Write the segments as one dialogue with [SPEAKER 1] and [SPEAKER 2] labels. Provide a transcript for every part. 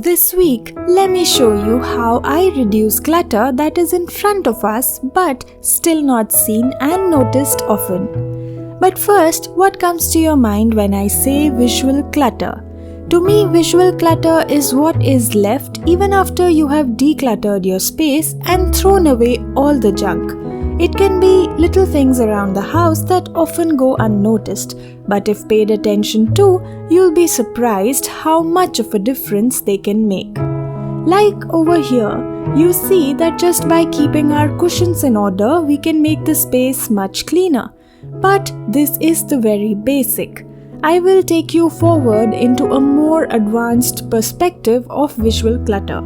[SPEAKER 1] This week, let me show you how I reduce clutter that is in front of us but still not seen and noticed often. But first, what comes to your mind when I say visual clutter? To me, visual clutter is what is left even after you have decluttered your space and thrown away all the junk. It can be little things around the house that often go unnoticed, but if paid attention to, you'll be surprised how much of a difference they can make. Like over here, you see that just by keeping our cushions in order, we can make the space much cleaner. But this is the very basic. I will take you forward into a more advanced perspective of visual clutter.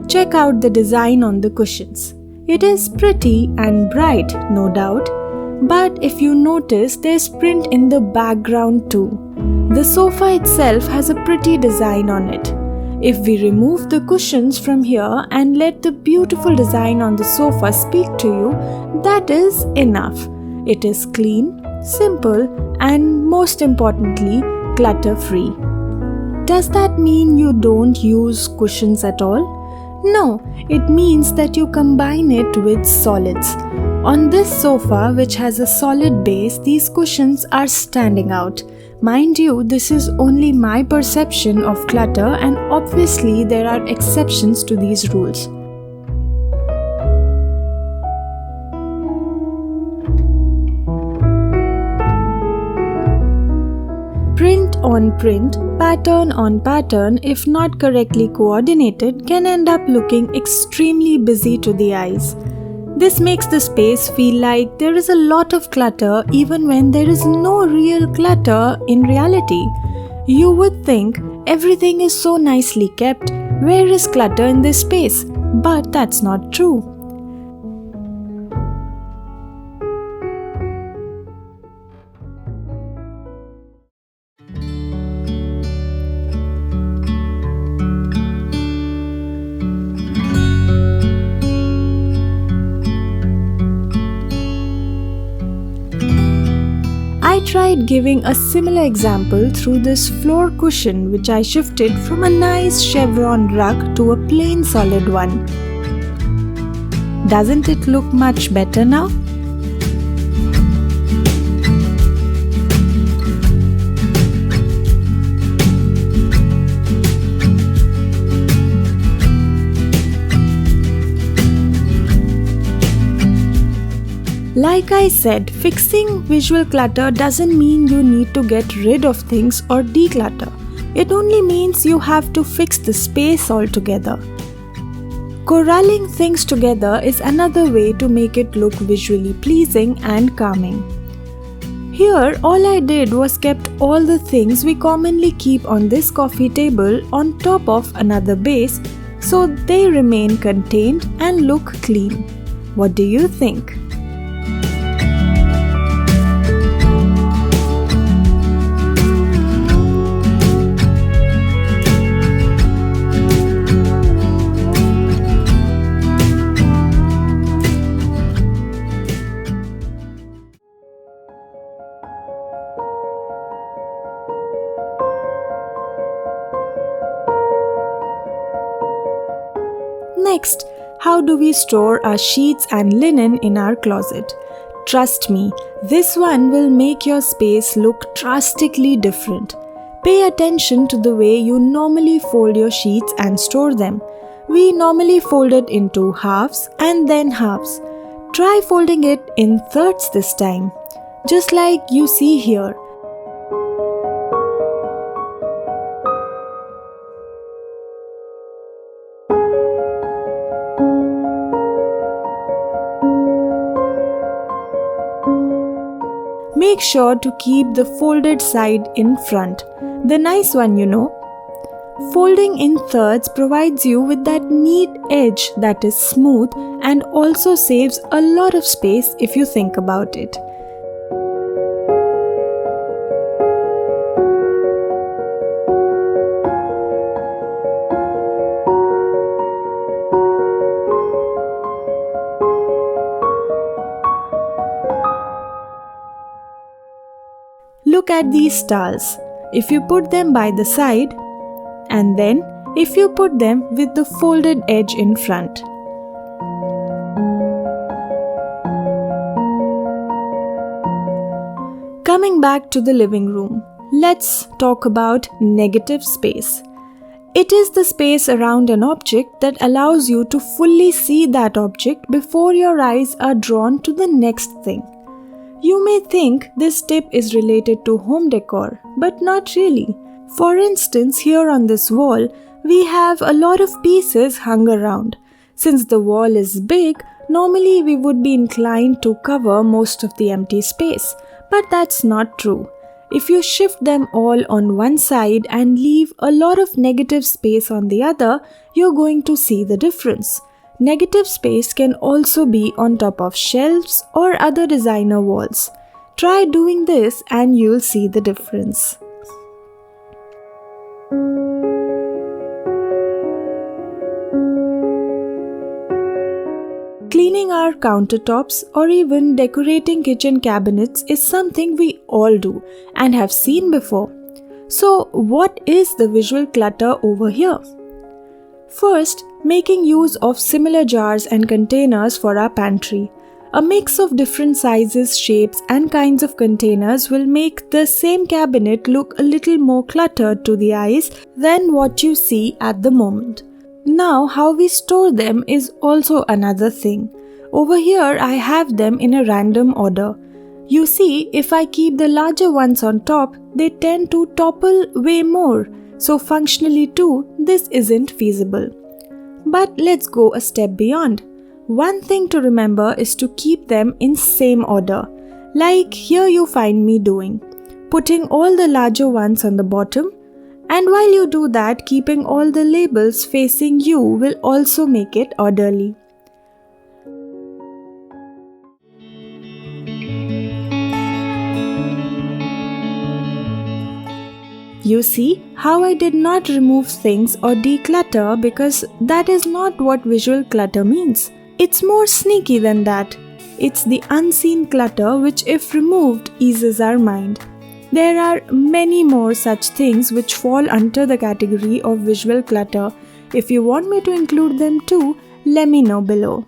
[SPEAKER 1] Check out the design on the cushions. It is pretty and bright, no doubt, but if you notice, there's print in the background too. The sofa itself has a pretty design on it. If we remove the cushions from here and let the beautiful design on the sofa speak to you, that is enough. It is clean, simple, and most importantly, clutter-free. Does that mean you don't use cushions at all? No, it means that you combine it with solids. On this sofa, which has a solid base, these cushions are standing out. Mind you, this is only my perception of clutter, and obviously there are exceptions to these rules. Print on print, pattern on pattern, if not correctly coordinated, can end up looking extremely busy to the eyes. This makes the space feel like there is a lot of clutter even when there is no real clutter in reality. You would think everything is so nicely kept, where is clutter in this space? But that's not true. I tried giving a similar example through this floor cushion which I shifted from a nice chevron rug to a plain solid one. Doesn't it look much better now? Like I said, fixing visual clutter doesn't mean you need to get rid of things or declutter. It only means you have to fix the space altogether. Corralling things together is another way to make it look visually pleasing and calming. Here, all I did was kept all the things we commonly keep on this coffee table on top of another base so they remain contained and look clean. What do you think? Next, how do we store our sheets and linen in our closet? Trust me, this one will make your space look drastically different. Pay attention to the way you normally fold your sheets and store them. We normally fold it into halves and then halves. Try folding it in thirds this time, just like you see here. Make sure to keep the folded side in front, the nice one, you know. Folding in thirds provides you with that neat edge that is smooth and also saves a lot of space if you think about it. Look at these stars. If you put them by the side and then if you put them with the folded edge in front. Coming back to the living room, let's talk about negative space. It is the space around an object that allows you to fully see that object before your eyes are drawn to the next thing. You may think this tip is related to home decor, but not really. For instance, here on this wall, we have a lot of pieces hung around. Since the wall is big, normally we would be inclined to cover most of the empty space, but that's not true. If you shift them all on one side and leave a lot of negative space on the other, you're going to see the difference. Negative space can also be on top of shelves or other designer walls. Try doing this and you'll see the difference. Cleaning our countertops or even decorating kitchen cabinets is something we all do and have seen before. So, what is the visual clutter over here? First, making use of similar jars and containers for our pantry. A mix of different sizes, shapes, and kinds of containers will make the same cabinet look a little more cluttered to the eyes than what you see at the moment. Now, how we store them is also another thing. Over here, I have them in a random order. You see, if I keep the larger ones on top, they tend to topple way more. So functionally too, this isn't feasible. But let's go a step beyond. One thing to remember is to keep them in same order. Like here you find me doing. Putting all the larger ones on the bottom. And while you do that, keeping all the labels facing you will also make it orderly. You see how I did not remove things or declutter because that is not what visual clutter means. It's more sneaky than that. It's the unseen clutter which, if removed, eases our mind. There are many more such things which fall under the category of visual clutter. If you want me to include them too, let me know below.